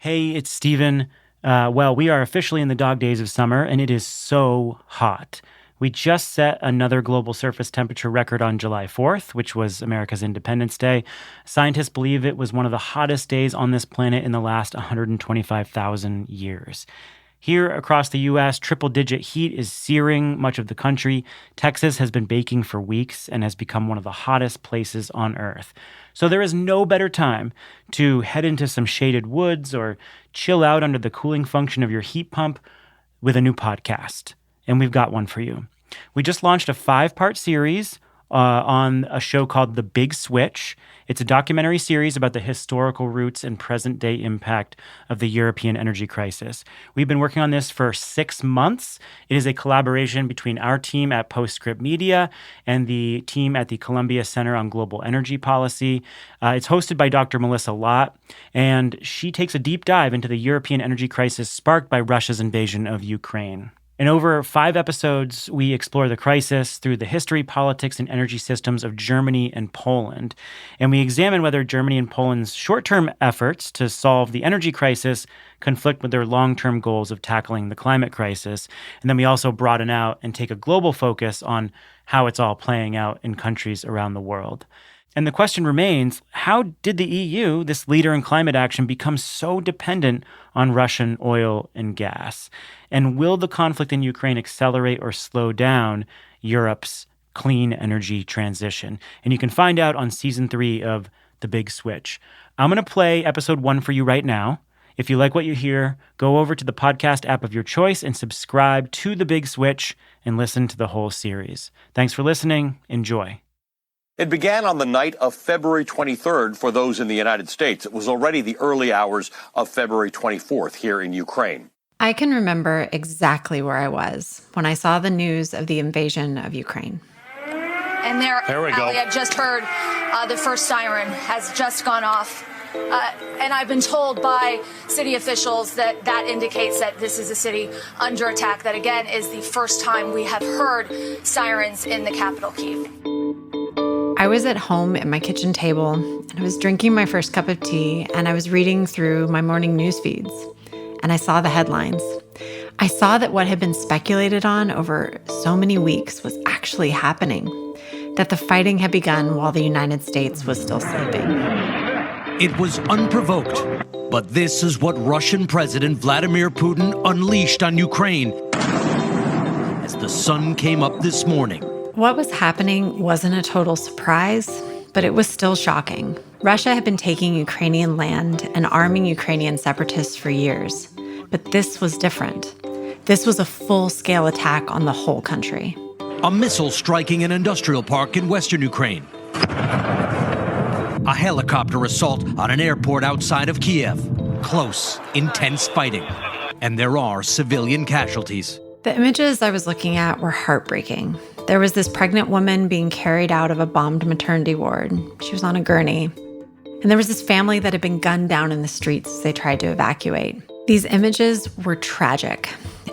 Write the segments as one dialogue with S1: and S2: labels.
S1: Hey, it's Steven. Well, we are officially in the dog days of summer, and it is so hot. We just set another global surface temperature record on July 4th, which was America's Independence Day. Scientists believe it was one of the hottest days on this planet in the last 125,000 years. Here across the U.S., triple-digit heat is searing much of the country. Texas has been baking for weeks and has become one of the hottest places on Earth. So there is no better time to head into some shaded woods or chill out under the cooling function of your heat pump with a new podcast. And we've got one for you. We just launched a 5-part series on a show called The Big Switch. It's a documentary series about the historical roots and present-day impact of the European energy crisis. We've been working on this for 6 months. It is a collaboration between our team at Postscript Media and the team at the Columbia Center on Global Energy Policy. It's hosted by Dr. Melissa Lott, and she takes a deep dive into the European energy crisis sparked by Russia's invasion of Ukraine. In over 5 episodes, we explore the crisis through the history, politics, and energy systems of Germany and Poland. And we examine whether Germany and Poland's short-term efforts to solve the energy crisis conflict with their long-term goals of tackling the climate crisis. And then we also broaden out and take a global focus on how it's all playing out in countries around the world. And the question remains, how did the EU, this leader in climate action, become so dependent on Russian oil and gas? And will the conflict in Ukraine accelerate or slow down Europe's clean energy transition? And you can find out on season 3 of The Big Switch. I'm going to play episode 1 for you right now. If you like what you hear, go over to the podcast app of your choice and subscribe to The Big Switch and listen to the whole series. Thanks for listening. Enjoy.
S2: It began on the night of February 23rd for those in the United States. It was already the early hours of February 24th here in Ukraine.
S3: I can remember exactly where I was when I saw the news of the invasion of Ukraine.
S4: And there we go. I just heard the first siren has just gone off. And I've been told by city officials that that indicates that this is a city under attack. That, again, is the first time we have heard sirens in the capital, Kyiv.
S3: I was at home at my kitchen table, and I was drinking my first cup of tea, and I was reading through my morning news feeds, and I saw the headlines. I saw that what had been speculated on over so many weeks was actually happening, that the fighting had begun while the United States was still sleeping.
S5: It was unprovoked, but this is what Russian President Vladimir Putin unleashed on Ukraine as the sun came up this morning.
S3: What was happening wasn't a total surprise, but it was still shocking. Russia had been taking Ukrainian land and arming Ukrainian separatists for years. But this was different. This was a full-scale attack on the whole country.
S5: A missile striking an industrial park in western Ukraine. A helicopter assault on an airport outside of Kiev. Close, intense fighting. And there are civilian casualties.
S3: The images I was looking at were heartbreaking. There was this pregnant woman being carried out of a bombed maternity ward. She was on a gurney. And there was this family that had been gunned down in the streets as they tried to evacuate. These images were tragic,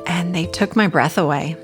S3: and they took my breath away.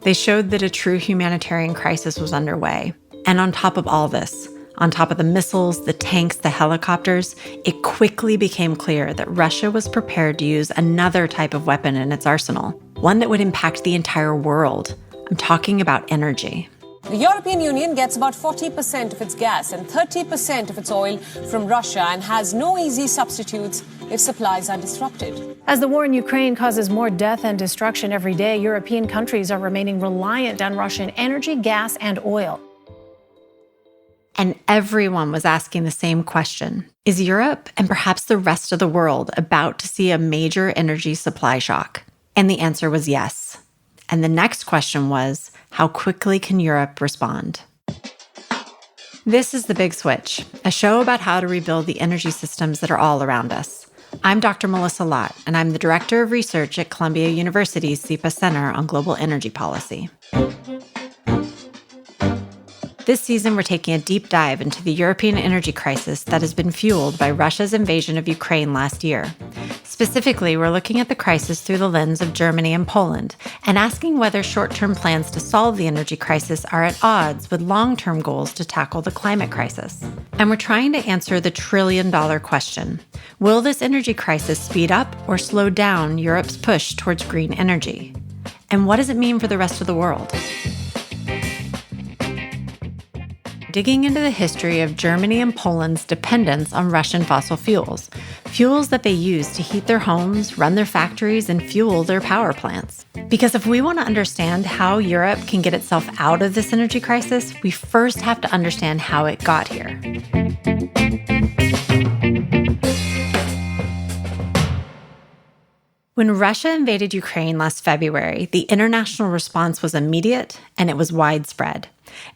S3: They showed that a true humanitarian crisis was underway. And on top of all this, on top of the missiles, the tanks, the helicopters, it quickly became clear that Russia was prepared to use another type of weapon in its arsenal, one that would impact the entire world. I'm talking about energy.
S6: The European Union gets about 40% of its gas and 30% of its oil from Russia and has no easy substitutes if supplies are disrupted.
S7: As the war in Ukraine causes more death and destruction every day, European countries are remaining reliant on Russian energy, gas, and oil.
S3: And everyone was asking the same question. Is Europe and perhaps the rest of the world about to see a major energy supply shock? And the answer was yes. And the next question was, how quickly can Europe respond? This is The Big Switch, a show about how to rebuild the energy systems that are all around us. I'm Dr. Melissa Lott, and I'm the Director of Research at Columbia University's SIPA Center on Global Energy Policy. This season, we're taking a deep dive into the European energy crisis that has been fueled by Russia's invasion of Ukraine last year. Specifically, we're looking at the crisis through the lens of Germany and Poland and asking whether short-term plans to solve the energy crisis are at odds with long-term goals to tackle the climate crisis. And we're trying to answer the trillion-dollar question. Will this energy crisis speed up or slow down Europe's push towards green energy? And what does it mean for the rest of the world? Digging into the history of Germany and Poland's dependence on Russian fossil fuels that they use to heat their homes, run their factories, and fuel their power plants. Because if we want to understand how Europe can get itself out of this energy crisis, we first have to understand how it got here. When Russia invaded Ukraine last February, the international response was immediate and it was widespread.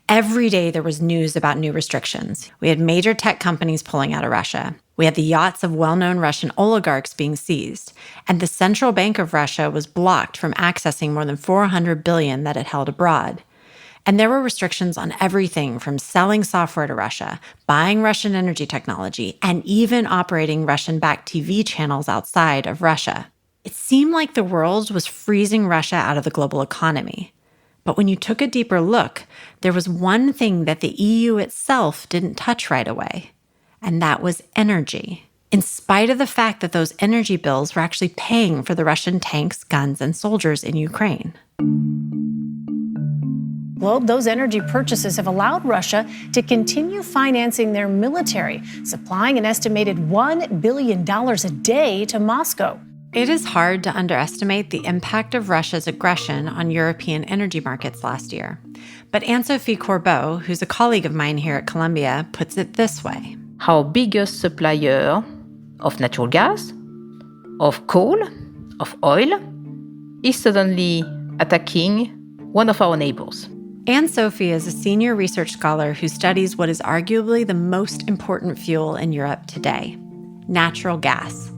S3: Every day there was news about new restrictions. We had major tech companies pulling out of Russia. We had the yachts of well-known Russian oligarchs being seized. And the central bank of Russia was blocked from accessing more than $400 billion that it held abroad. And there were restrictions on everything from selling software to Russia, buying Russian energy technology, and even operating Russian-backed TV channels outside of Russia. It seemed like the world was freezing Russia out of the global economy. But when you took a deeper look, there was one thing that the EU itself didn't touch right away, and that was energy, in spite of the fact that those energy bills were actually paying for the Russian tanks, guns, and soldiers in Ukraine.
S7: Well, those energy purchases have allowed Russia to continue financing their military, supplying an estimated $1 billion a day to Moscow.
S3: It is hard to underestimate the impact of Russia's aggression on European energy markets last year. But Anne-Sophie Corbeau, who's a colleague of mine here at Columbia, puts it this way.
S8: Our biggest supplier of natural gas, of coal, of oil, is suddenly attacking one of our neighbors.
S3: Anne-Sophie is a senior research scholar who studies what is arguably the most important fuel in Europe today, natural gas.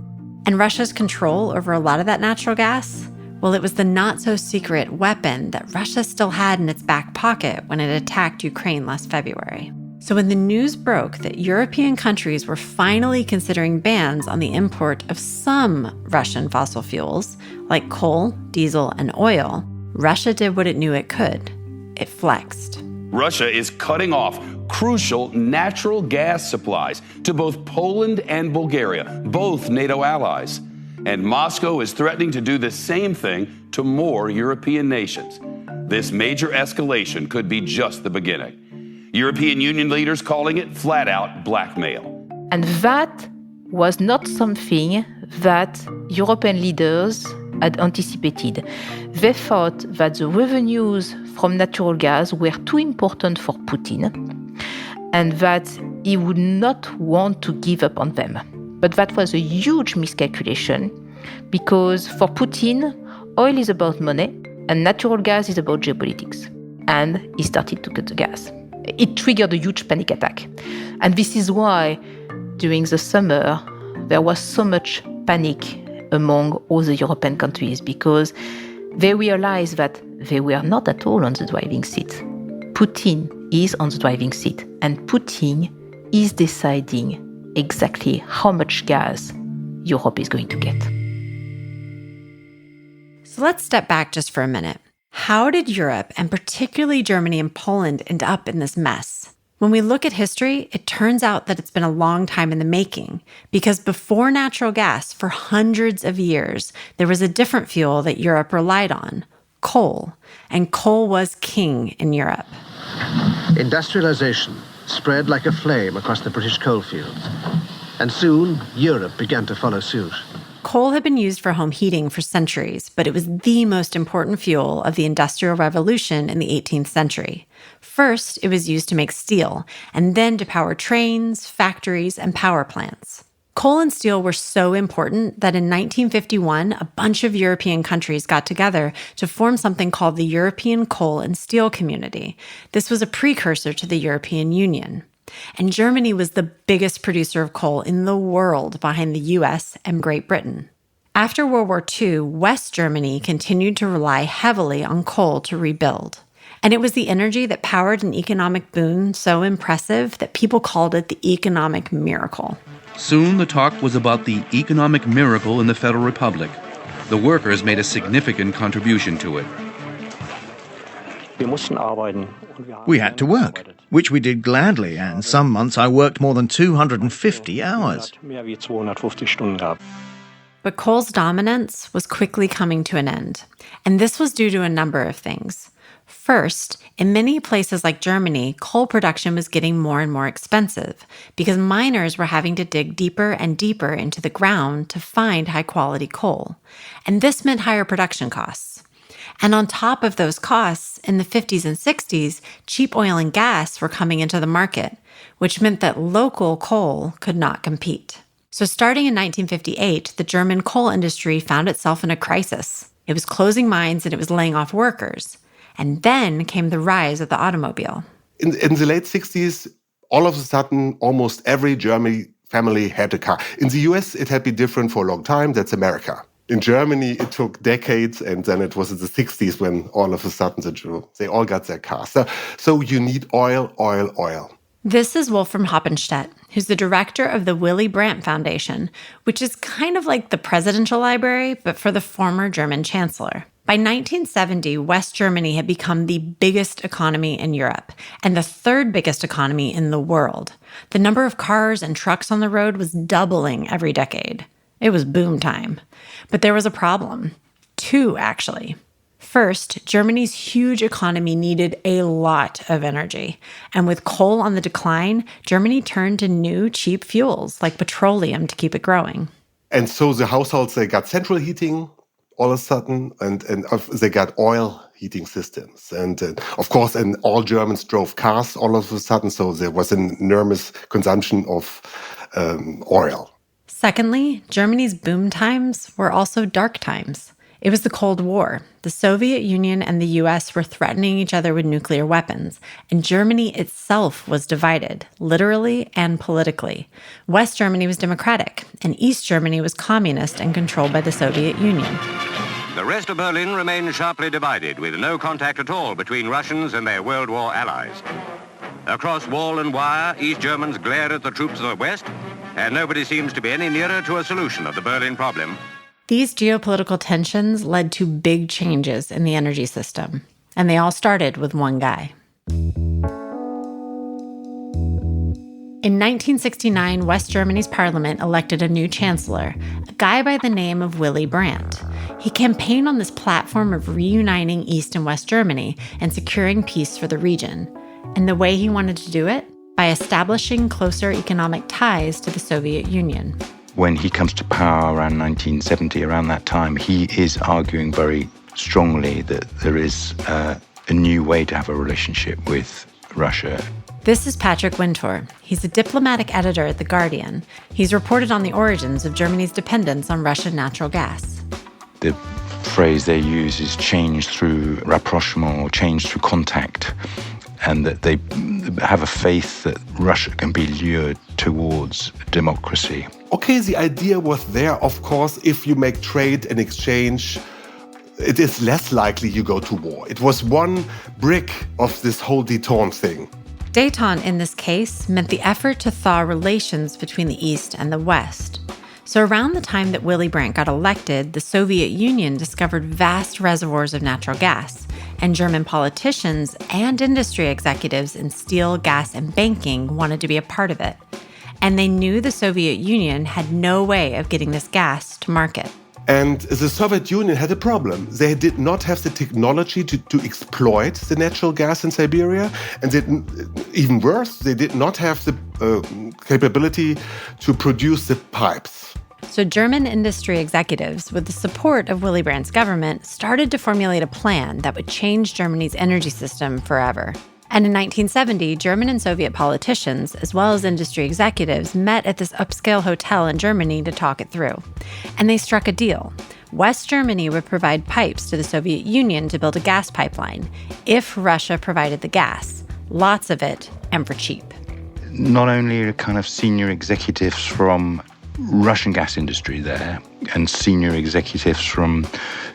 S3: And Russia's control over a lot of that natural gas? Well, it was the not-so-secret weapon that Russia still had in its back pocket when it attacked Ukraine last February. So when the news broke that European countries were finally considering bans on the import of some Russian fossil fuels, like coal, diesel, and oil, Russia did what it knew it could. It flexed.
S9: Russia is cutting off crucial natural gas supplies to both Poland and Bulgaria, both NATO allies. And Moscow is threatening to do the same thing to more European nations. This major escalation could be just the beginning. European Union leaders calling it flat-out blackmail.
S8: And that was not something that European leaders had anticipated. They thought that the revenues from natural gas were too important for Putin and that he would not want to give up on them. But that was a huge miscalculation because for Putin, oil is about money and natural gas is about geopolitics. And he started to cut the gas. It triggered a huge panic attack. And this is why during the summer, there was so much panic among all the European countries because they realized that they were not at all on the driving seat. Putin is on the driving seat, and Putin is deciding exactly how much gas Europe is going to get.
S3: So let's step back just for a minute. How did Europe, and particularly Germany and Poland, end up in this mess? When we look at history, it turns out that it's been a long time in the making, because before natural gas, for hundreds of years, there was a different fuel that Europe relied on, coal. And coal was king in Europe.
S10: Industrialization spread like a flame across the British coalfields, and soon Europe began to follow suit.
S3: Coal had been used for home heating for centuries, but it was the most important fuel of the Industrial Revolution in the 18th century. First, it was used to make steel, and then to power trains, factories, and power plants. Coal and steel were so important that in 1951, a bunch of European countries got together to form something called the European Coal and Steel Community. This was a precursor to the European Union. And Germany was the biggest producer of coal in the world behind the US and Great Britain. After World War II, West Germany continued to rely heavily on coal to rebuild. And it was the energy that powered an economic boom so impressive that people called it the economic miracle.
S11: Soon the talk was about the economic miracle in the Federal Republic. The workers made a significant contribution to it.
S12: We had to work, which we did gladly, and some months I worked more than 250 hours.
S3: But coal's dominance was quickly coming to an end, and this was due to a number of things. First, in many places like Germany, coal production was getting more and more expensive because miners were having to dig deeper and deeper into the ground to find high-quality coal, and this meant higher production costs. And on top of those costs, in the 50s and 60s, cheap oil and gas were coming into the market, which meant that local coal could not compete. So starting in 1958, the German coal industry found itself in a crisis. It was closing mines and it was laying off workers. And then came the rise of the automobile.
S13: In the late 60s, all of a sudden, almost every German family had a car. In the US, it had been different for a long time. That's America. In Germany, it took decades, and then it was in the 60s when all of a sudden they all got their cars. So you need oil, oil, oil.
S3: This is Wolfram Hoppenstedt, who's the director of the Willy Brandt Foundation, which is kind of like the presidential library, but for the former German chancellor. By 1970, West Germany had become the biggest economy in Europe and the third biggest economy in the world. The number of cars and trucks on the road was doubling every decade. It was boom time. But there was a problem. Two, actually. First, Germany's huge economy needed a lot of energy. And with coal on the decline, Germany turned to new, cheap fuels like petroleum to keep it growing.
S13: And so the households, they got central heating all of a sudden, and they got oil heating systems. And of course, and all Germans drove cars all of a sudden, so there was an enormous consumption of oil.
S3: Secondly, Germany's boom times were also dark times. It was the Cold War. The Soviet Union and the US were threatening each other with nuclear weapons, and Germany itself was divided, literally and politically. West Germany was democratic, and East Germany was communist and controlled by the Soviet Union.
S14: The rest of Berlin remained sharply divided, with no contact at all between Russians and their World War allies. Across wall and wire, East Germans glared at the troops of the West, and nobody seems to be any nearer to a solution of the Berlin problem.
S3: These geopolitical tensions led to big changes in the energy system, and they all started with one guy. In 1969, West Germany's parliament elected a new chancellor, a guy by the name of Willy Brandt. He campaigned on this platform of reuniting East and West Germany and securing peace for the region. And the way he wanted to do it? By establishing closer economic ties to the Soviet Union.
S15: When he comes to power around 1970, around that time, he is arguing very strongly that there is a new way to have a relationship with Russia.
S3: This is Patrick Wintour. He's a diplomatic editor at The Guardian. He's reported on the origins of Germany's dependence on Russian natural gas.
S15: The phrase they use is change through rapprochement, or change through contact, and that they have a faith that Russia can be lured towards democracy.
S13: Okay, the idea was there, of course, if you make trade and exchange, it is less likely you go to war. It was one brick of this whole détente thing.
S3: Détente in this case meant the effort to thaw relations between the East and the West. So around the time that Willy Brandt got elected, the Soviet Union discovered vast reservoirs of natural gas, and German politicians and industry executives in steel, gas, and banking wanted to be a part of it. And they knew the Soviet Union had no way of getting this gas to market.
S13: And the Soviet Union had a problem. They did not have the technology to exploit the natural gas in Siberia. And even worse, they did not have the capability to produce the pipes.
S3: So German industry executives, with the support of Willy Brandt's government, started to formulate a plan that would change Germany's energy system forever. And in 1970, German and Soviet politicians, as well as industry executives, met at this upscale hotel in Germany to talk it through. And they struck a deal. West Germany would provide pipes to the Soviet Union to build a gas pipeline if Russia provided the gas, lots of it, and for cheap.
S15: Not only are kind of senior executives from Russian gas industry there and senior executives from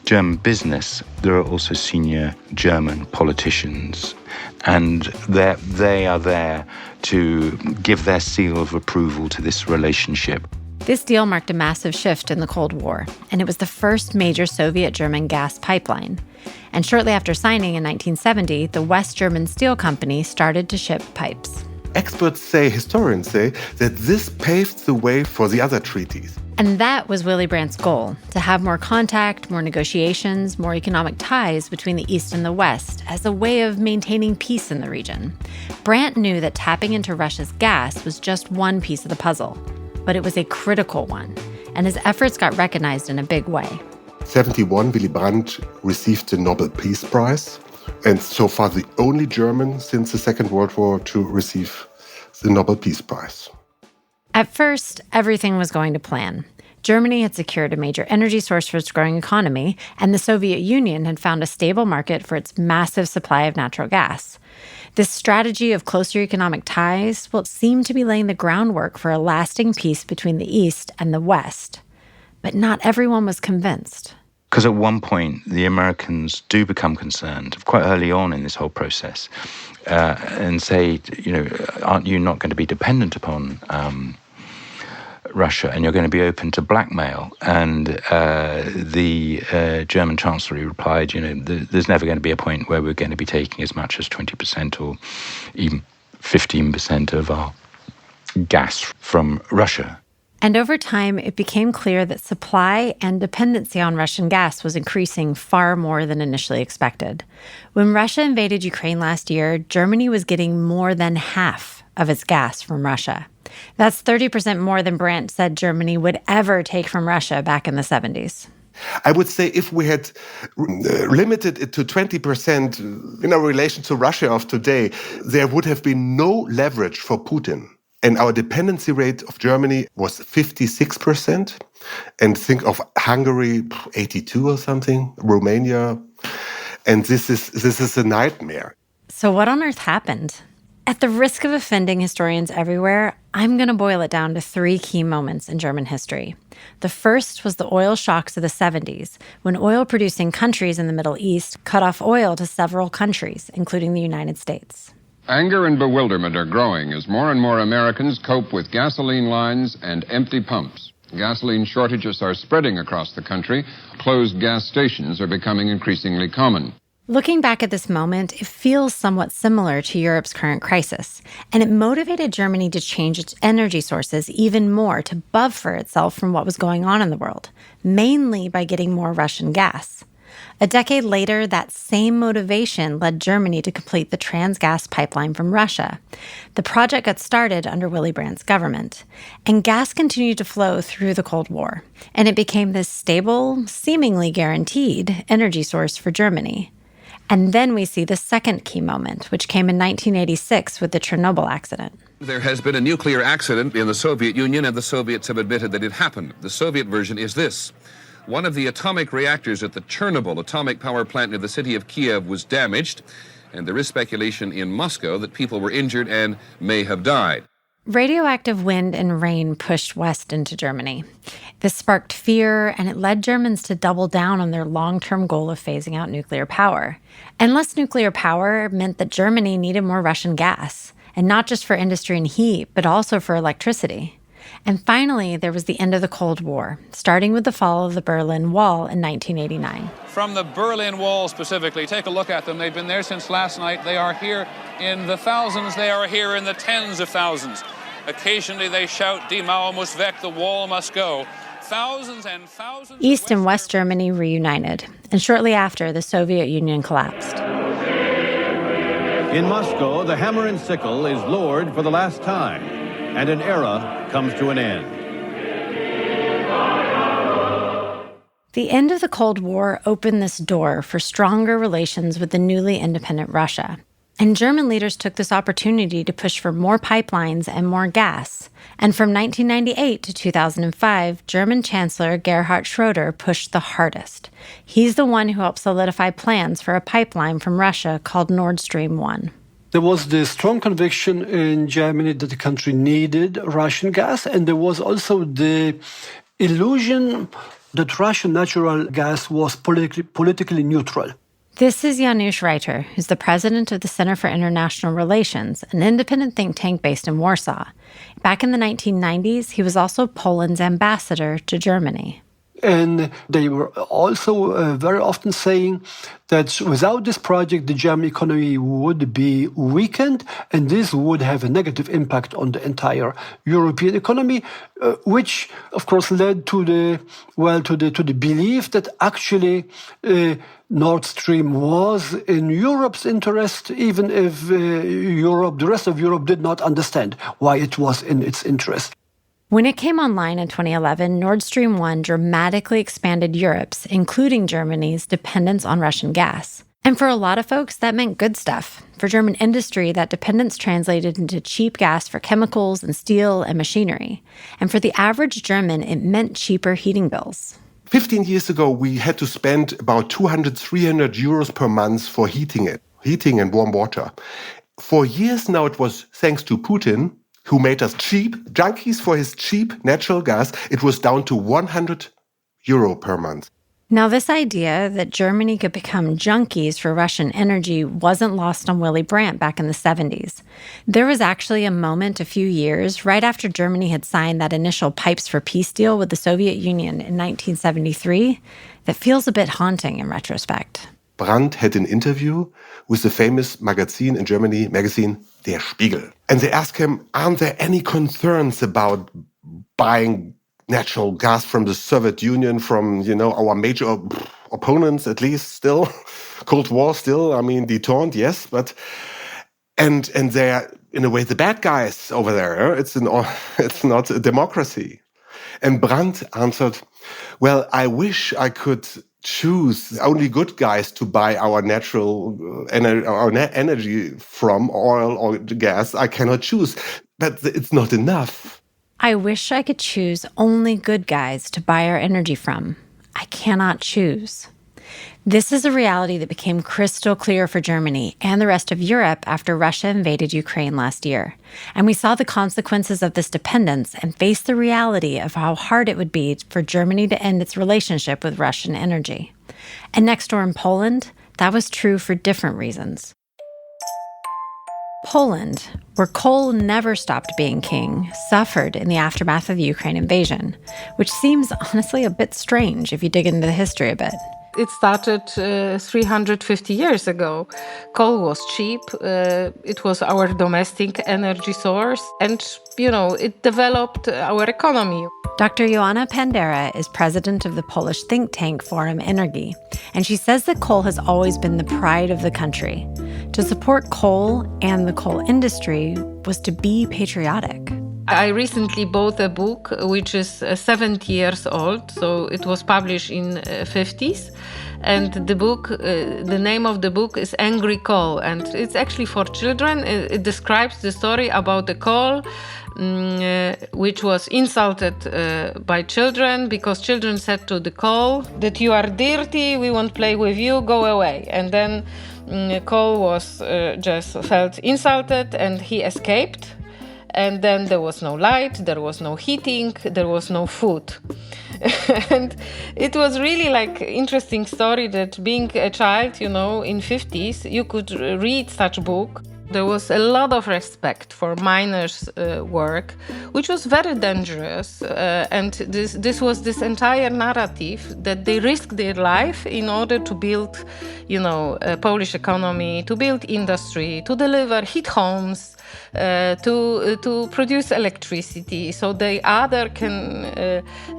S15: German business. There are also senior German politicians, and they are there to give their seal of approval to this relationship.
S3: This deal marked a massive shift in the Cold War, and it was the first major Soviet-German gas pipeline. And shortly after signing in 1970, the West German Steel Company started to ship pipes.
S13: Experts say, historians say, that this paved the way for the other treaties.
S3: And that was Willy Brandt's goal, to have more contact, more negotiations, more economic ties between the East and the West as a way of maintaining peace in the region. Brandt knew that tapping into Russia's gas was just one piece of the puzzle, but it was a critical one, and his efforts got recognized in a big way.
S13: 1971, Willy Brandt received the Nobel Peace Prize, and so far the only German since the Second World War to receive the Nobel Peace Prize.
S3: At first, everything was going to plan. Germany had secured a major energy source for its growing economy, and the Soviet Union had found a stable market for its massive supply of natural gas. This strategy of closer economic ties, well, it seemed to be laying the groundwork for a lasting peace between the East and the West. But not everyone was convinced.
S15: Because at one point, the Americans do become concerned, quite early on in this whole process, and say, aren't you not going to be dependent upon Russia, and you're going to be open to blackmail? And the German Chancellery replied, there's never going to be a point where we're going to be taking as much as 20% or even 15% of our gas from Russia.
S3: And over time, it became clear that supply and dependency on Russian gas was increasing far more than initially expected. When Russia invaded Ukraine last year, Germany was getting more than half of its gas from Russia. That's 30% more than Brandt said Germany would ever take from Russia back in the 70s.
S13: I would say if we had limited it to 20% in our relation to Russia of today, there would have been no leverage for Putin. And our dependency rate of Germany was 56%. And think of Hungary, 82 or something, Romania. And this is a nightmare.
S3: So what on earth happened? At the risk of offending historians everywhere, I'm going to boil it down to 3 key moments in German history. The first was the oil shocks of the 70s, when oil-producing countries in the Middle East cut off oil to several countries, including the United States.
S16: Anger and bewilderment are growing as more and more Americans cope with gasoline lines and empty pumps. Gasoline shortages are spreading across the country. Closed gas stations are becoming increasingly common.
S3: Looking back at this moment, it feels somewhat similar to Europe's current crisis, and it motivated Germany to change its energy sources even more to buffer itself from what was going on in the world, mainly by getting more Russian gas. A decade later, that same motivation led Germany to complete the Transgas pipeline from Russia. The project got started under Willy Brandt's government, and gas continued to flow through the Cold War, and it became this stable, seemingly guaranteed energy source for Germany. And then we see the second key moment, which came in 1986 with the Chernobyl accident.
S17: There has been a nuclear accident in the Soviet Union, and the Soviets have admitted that it happened. The Soviet version is this. One of the atomic reactors at the Chernobyl atomic power plant near the city of Kiev was damaged, and there is speculation in Moscow that people were injured and may have died.
S3: Radioactive wind and rain pushed west into Germany. This sparked fear, and it led Germans to double down on their long-term goal of phasing out nuclear power. And less nuclear power meant that Germany needed more Russian gas, and not just for industry and heat, but also for electricity. And finally, there was the end of the Cold War, starting with the fall of the Berlin Wall in 1989.
S18: From the Berlin Wall specifically, take a look at them. They've been there since last night. They are here in the thousands. They are here in the tens of thousands. Occasionally they shout, Die Mauer muss weg, the wall must go. Thousands and thousands.
S3: East and West Germany reunited, and shortly after, the Soviet Union collapsed.
S19: In Moscow, the hammer and sickle is lowered for the last time, and an era comes to an end.
S3: The end of the Cold War opened this door for stronger relations with the newly independent Russia. And German leaders took this opportunity to push for more pipelines and more gas. And from 1998 to 2005, German Chancellor Gerhard Schröder pushed the hardest. He's the one who helped solidify plans for a pipeline from Russia called Nord Stream 1.
S20: There was the strong conviction in Germany that the country needed Russian gas, and there was also the illusion that Russian natural gas was politically neutral.
S3: This is Janusz Reiter, who's the president of the Center for International Relations, an independent think tank based in Warsaw. Back in the 1990s, he was also Poland's ambassador to Germany.
S20: And they were also very often saying that without this project, the German economy would be weakened, and this would have a negative impact on the entire European economy, which, of course, led to the belief that actually Nord Stream was in Europe's interest, even if the rest of Europe did not understand why it was in its interest.
S3: When it came online in 2011, Nord Stream 1 dramatically expanded Europe's, including Germany's, dependence on Russian gas. And for a lot of folks, that meant good stuff. For German industry, that dependence translated into cheap gas for chemicals and steel and machinery. And for the average German, it meant cheaper heating bills.
S13: 15 years ago, we had to spend about 200, 300 euros per month for heating and warm water. For years now, it was thanks to Putin, who made us cheap junkies for his cheap natural gas. It was down to 100 euro per month.
S3: Now, this idea that Germany could become junkies for Russian energy wasn't lost on Willy Brandt back in the 70s. There was actually a moment a few years right after Germany had signed that initial Pipes for Peace deal with the Soviet Union in 1973 that feels a bit haunting in retrospect.
S13: Brandt had an interview with the famous magazine in Germany, Der Spiegel. And they asked him, aren't there any concerns about buying natural gas from the Soviet Union, from, our major opponents, at least still? Cold War still, detente, yes, but... And they're, in a way, the bad guys over there. It's not a democracy. And Brandt answered, well, I wish I could choose only good guys to buy our natural energy from, oil or gas. I cannot choose, but it's not enough.
S3: I wish I could choose only good guys to buy our energy from. I cannot choose. This is a reality that became crystal clear for Germany and the rest of Europe after Russia invaded Ukraine last year. And we saw the consequences of this dependence and faced the reality of how hard it would be for Germany to end its relationship with Russian energy. And next door in Poland, that was true for different reasons. Poland, where coal never stopped being king, suffered in the aftermath of the Ukraine invasion, which seems honestly a bit strange if you dig into the history a bit.
S8: It started 350 years ago. Coal was cheap. It was our domestic energy source. And, it developed our economy.
S3: Dr. Joanna Pandera is president of the Polish think tank Forum Energii, and she says that coal has always been the pride of the country. To support coal and the coal industry was to be patriotic.
S8: I recently bought a book which is 70 years old, so it was published in 50s. And the book, the name of the book is Angry Coal, and it's actually for children. It describes the story about the coal, which was insulted by children because children said to the coal that you are dirty, we won't play with you, go away. And then coal was just felt insulted and he escaped. And then there was no light, there was no heating, there was no food. And it was really interesting story that being a child, in 50s, you could read such book. There was a lot of respect for miners' work, which was very dangerous. And this was this entire narrative that they risked their life in order to build, a Polish economy, to build industry, to deliver heat homes, to produce electricity, so they either can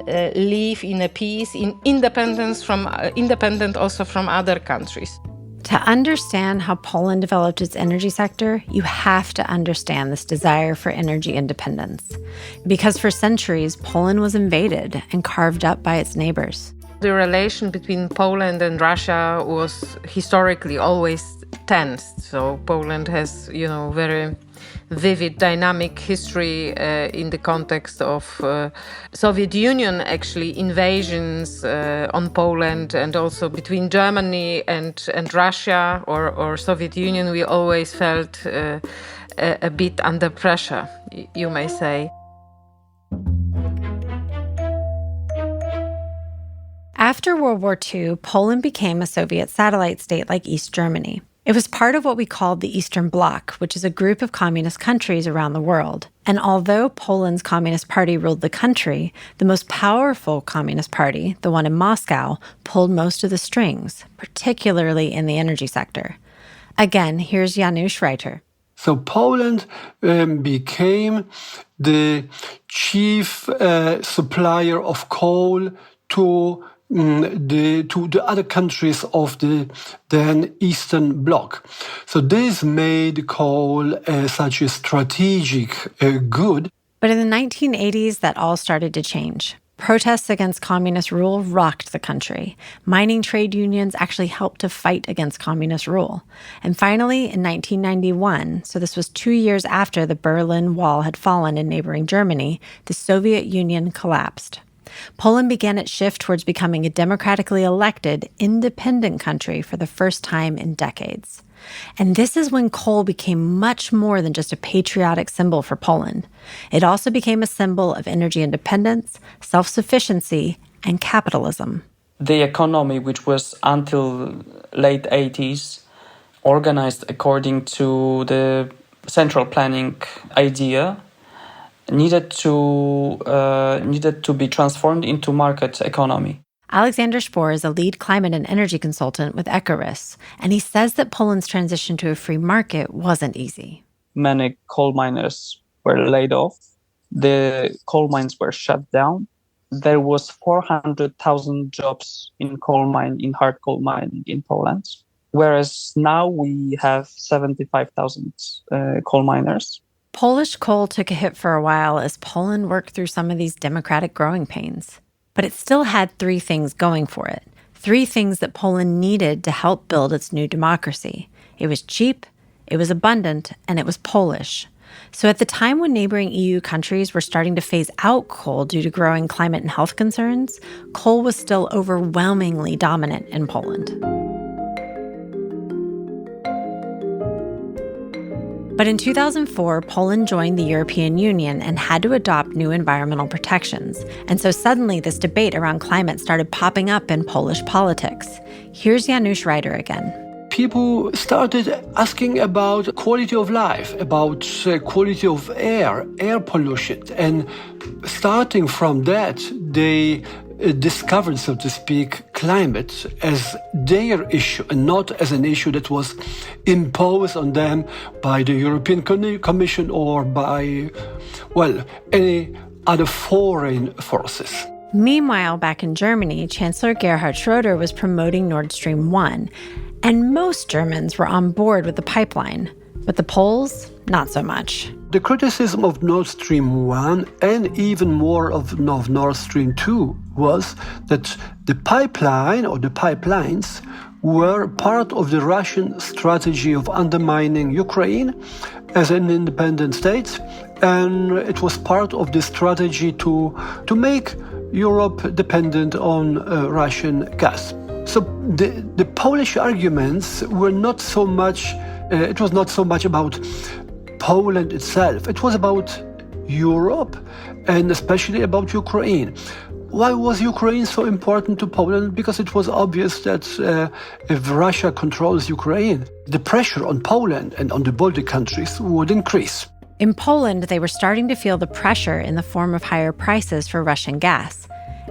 S8: live in a peace, in independent also from other countries.
S3: To understand how Poland developed its energy sector, you have to understand this desire for energy independence. Because for centuries, Poland was invaded and carved up by its neighbors.
S8: The relation between Poland and Russia was historically always tense. So Poland has, very vivid, dynamic history in the context of Soviet Union, actually, invasions on Poland, and also between Germany and Russia or Soviet Union. We always felt a bit under pressure, you may say.
S3: After World War II, Poland became a Soviet satellite state like East Germany. It was part of what we called the Eastern Bloc, which is a group of communist countries around the world. And although Poland's Communist Party ruled the country, the most powerful Communist Party, the one in Moscow, pulled most of the strings, particularly in the energy sector. Again, here's Janusz Reiter.
S20: So Poland became the chief supplier of coal to the other countries of the then Eastern Bloc. So this made coal such a strategic good.
S3: But in the 1980s, that all started to change. Protests against communist rule rocked the country. Mining trade unions actually helped to fight against communist rule. And finally, in 1991, so this was 2 years after the Berlin Wall had fallen in neighboring Germany, the Soviet Union collapsed. Poland began its shift towards becoming a democratically elected, independent country for the first time in decades. And this is when coal became much more than just a patriotic symbol for Poland. It also became a symbol of energy independence, self-sufficiency, and capitalism.
S21: The economy, which was until late 80s, organized according to the central planning idea, needed to be transformed into market economy.
S3: Alexander Spohr is a lead climate and energy consultant with Ecoris, and he says that Poland's transition to a free market wasn't easy.
S21: Many coal miners were laid off. The coal mines were shut down. There was 400,000 jobs in hard coal mining in Poland, whereas now we have 75,000 coal miners.
S3: Polish coal took a hit for a while as Poland worked through some of these democratic growing pains. But it still had three things going for it. Three things that Poland needed to help build its new democracy. It was cheap, it was abundant, and it was Polish. So at the time when neighboring EU countries were starting to phase out coal due to growing climate and health concerns, coal was still overwhelmingly dominant in Poland. But in 2004, Poland joined the European Union and had to adopt new environmental protections. And so suddenly this debate around climate started popping up in Polish politics. Here's Janusz Reiter again.
S20: People started asking about quality of life, about quality of air pollution. And starting from that, they discovered, so to speak, climate as their issue and not as an issue that was imposed on them by the European Commission or by, any other foreign forces.
S3: Meanwhile, back in Germany, Chancellor Gerhard Schröder was promoting Nord Stream 1, and most Germans were on board with the pipeline. But the Poles, not so much.
S20: The criticism of Nord Stream 1 and even more of Nord Stream 2 was that the pipeline or the pipelines were part of the Russian strategy of undermining Ukraine as an independent state, and it was part of the strategy to make Europe dependent on Russian gas. So the Polish arguments were not so much, it was not so much about Poland itself. It was about Europe and especially about Ukraine. Why was Ukraine so important to Poland? Because it was obvious that if Russia controls Ukraine, the pressure on Poland and on the Baltic countries would increase.
S3: In Poland, they were starting to feel the pressure in the form of higher prices for Russian gas.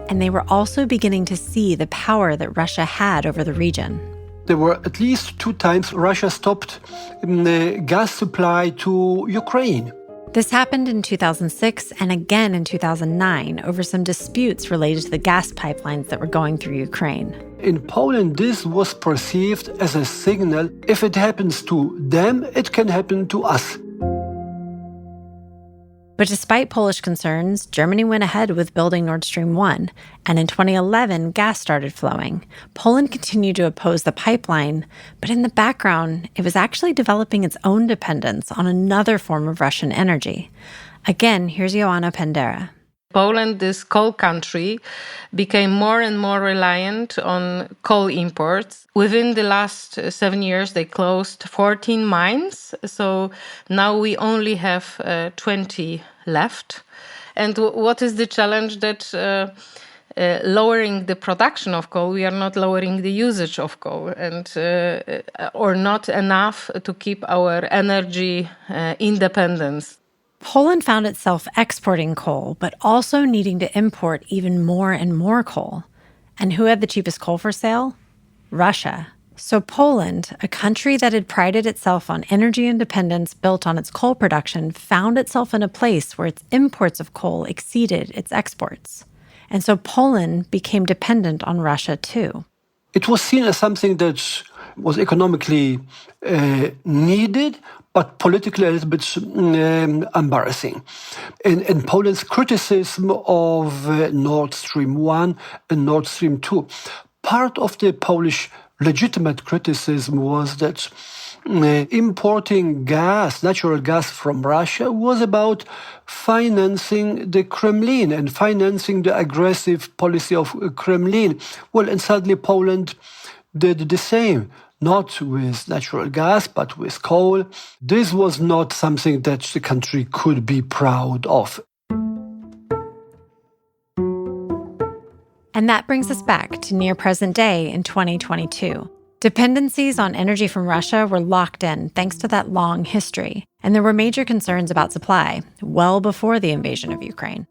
S3: And they were also beginning to see the power that Russia had over the region.
S20: There were at least 2 times Russia stopped the gas supply to Ukraine.
S3: This happened in 2006 and again in 2009 over some disputes related to the gas pipelines that were going through Ukraine.
S20: In Poland, this was perceived as a signal. If it happens to them, it can happen to us.
S3: But despite Polish concerns, Germany went ahead with building Nord Stream 1, and in 2011, gas started flowing. Poland continued to oppose the pipeline, but in the background, it was actually developing its own dependence on another form of Russian energy. Again, here's Joanna Pendera.
S1: Poland, this coal country, became more and more reliant on coal imports. Within the last 7 years, they closed 14 mines. So now we only have 20 left. And what is the challenge? That lowering the production of coal, we are not lowering the usage of coal, and or not enough to keep our energy independence.
S3: Poland found itself exporting coal, but also needing to import even more and more coal. And who had the cheapest coal for sale? Russia. So Poland, a country that had prided itself on energy independence built on its coal production, found itself in a place where its imports of coal exceeded its exports. And so Poland became dependent on Russia too.
S20: It was seen as something that was economically needed, but politically a little bit embarrassing. And Poland's criticism of Nord Stream 1 and Nord Stream 2, part of the Polish legitimate criticism was that importing gas, natural gas from Russia, was about financing the Kremlin and financing the aggressive policy of Kremlin. Well, and suddenly Poland did the same. Not with natural gas, but with coal. This was not something that the country could be proud of.
S3: And that brings us back to near present day in 2022. Dependencies on energy from Russia were locked in thanks to that long history, and there were major concerns about supply well before the invasion of Ukraine.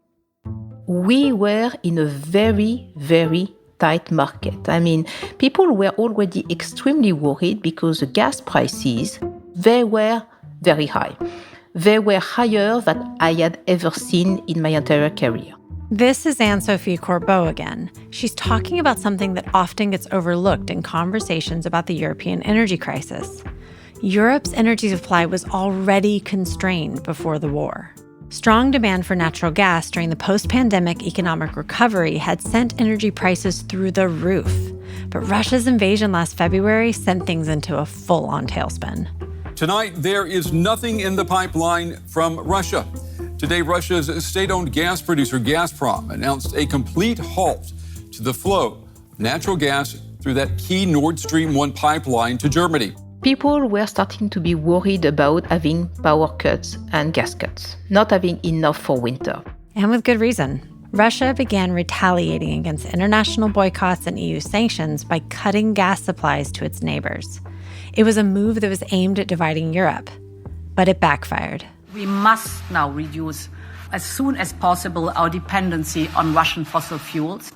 S8: We were in a very, very tight market. I mean, people were already extremely worried because the gas prices, they were very high. They were higher than I had ever seen in my entire career.
S3: This is Anne-Sophie Corbeau again. She's talking about something that often gets overlooked in conversations about the European energy crisis. Europe's energy supply was already constrained before the war. Strong demand for natural gas during the post-pandemic economic recovery had sent energy prices through the roof. But Russia's invasion last February sent things into a full-on tailspin.
S22: Tonight, there is nothing in the pipeline from Russia. Today, Russia's state-owned gas producer Gazprom announced a complete halt to the flow of natural gas through that key Nord Stream 1 pipeline to Germany.
S8: People were starting to be worried about having power cuts and gas cuts, not having enough for winter.
S3: And with good reason. Russia began retaliating against international boycotts and EU sanctions by cutting gas supplies to its neighbors. It was a move that was aimed at dividing Europe, but it backfired.
S23: We must now reduce as soon as possible our dependency on Russian fossil fuels.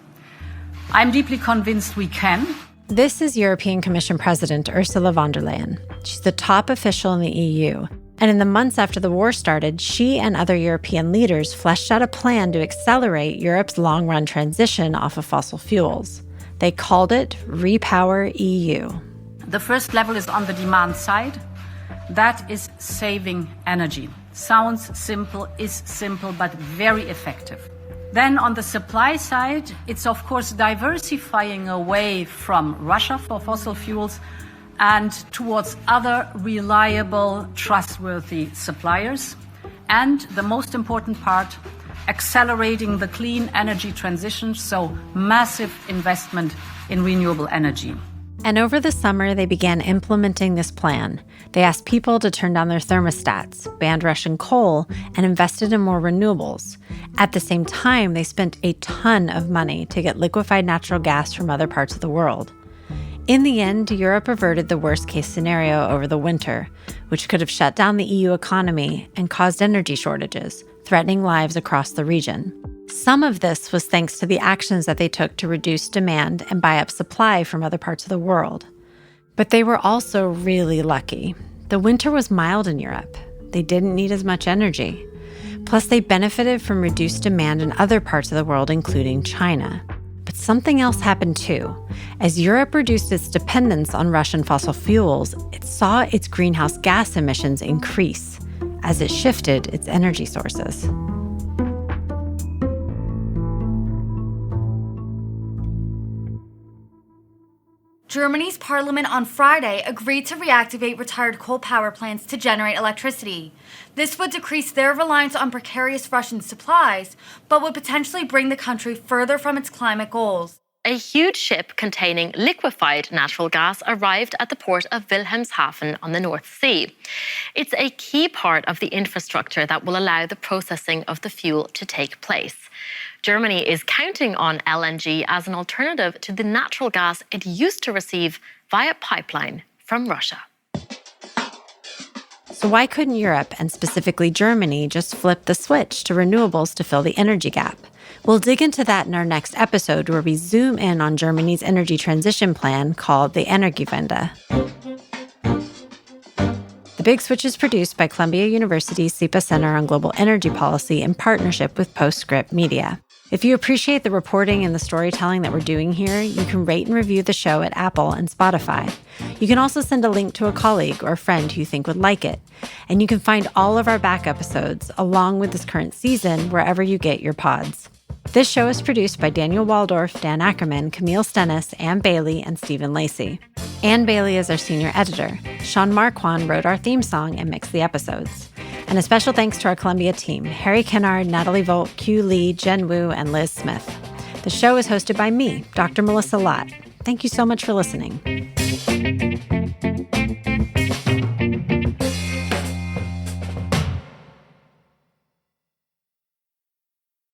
S23: I'm deeply convinced we can.
S3: This is European Commission President Ursula von der Leyen. She's the top official in the EU. And in the months after the war started, she and other European leaders fleshed out a plan to accelerate Europe's long-run transition off of fossil fuels. They called it Repower EU.
S23: The first level is on the demand side. That is saving energy. Sounds simple, is simple, but very effective. Then on the supply side, it's of course diversifying away from Russia for fossil fuels and towards other reliable, trustworthy suppliers. And the most important part, accelerating the clean energy transition, so massive investment in renewable energy.
S3: And over the summer, they began implementing this plan. They asked people to turn down their thermostats, banned Russian coal, and invested in more renewables. At the same time, they spent a ton of money to get liquefied natural gas from other parts of the world. In the end, Europe averted the worst-case scenario over the winter, which could have shut down the EU economy and caused energy shortages, threatening lives across the region. Some of this was thanks to the actions that they took to reduce demand and buy up supply from other parts of the world. But they were also really lucky. The winter was mild in Europe. They didn't need as much energy. Plus, they benefited from reduced demand in other parts of the world, including China. But something else happened too. As Europe reduced its dependence on Russian fossil fuels, it saw its greenhouse gas emissions increase. as it shifted its energy sources.
S2: Germany's parliament on Friday agreed to reactivate retired coal power plants to generate electricity. This would decrease their reliance on precarious Russian supplies, but would potentially bring the country further from its climate goals.
S4: A huge ship containing liquefied natural gas arrived at the port of Wilhelmshaven on the North Sea. It's a key part of the infrastructure that will allow the processing of the fuel to take place. Germany is counting on LNG as an alternative to the natural gas it used to receive via pipeline from Russia.
S3: So why couldn't Europe, and specifically Germany, just flip the switch to renewables to fill the energy gap? We'll dig into that in our next episode, where we zoom in on Germany's energy transition plan called the Energiewende. The Big Switch is produced by Columbia University's SIPA Center on Global Energy Policy in partnership with Postscript Media. If you appreciate the reporting and the storytelling that we're doing here, you can rate and review the show at Apple and Spotify. You can also send a link to a colleague or a friend who you think would like it. And you can find all of our back episodes, along with this current season, wherever you get your pods. This show is produced by Daniel Waldorf, Dan Ackerman, Camille Stennis, Ann Bailey, and Stephen Lacey. Ann Bailey is our senior editor. Sean Marquand wrote our theme song and mixed the episodes. And a special thanks to our Columbia team, Harry Kennard, Natalie Volt, Q Lee, Jen Wu, and Liz Smith. The show is hosted by me, Dr. Melissa Lott. Thank you so much for listening.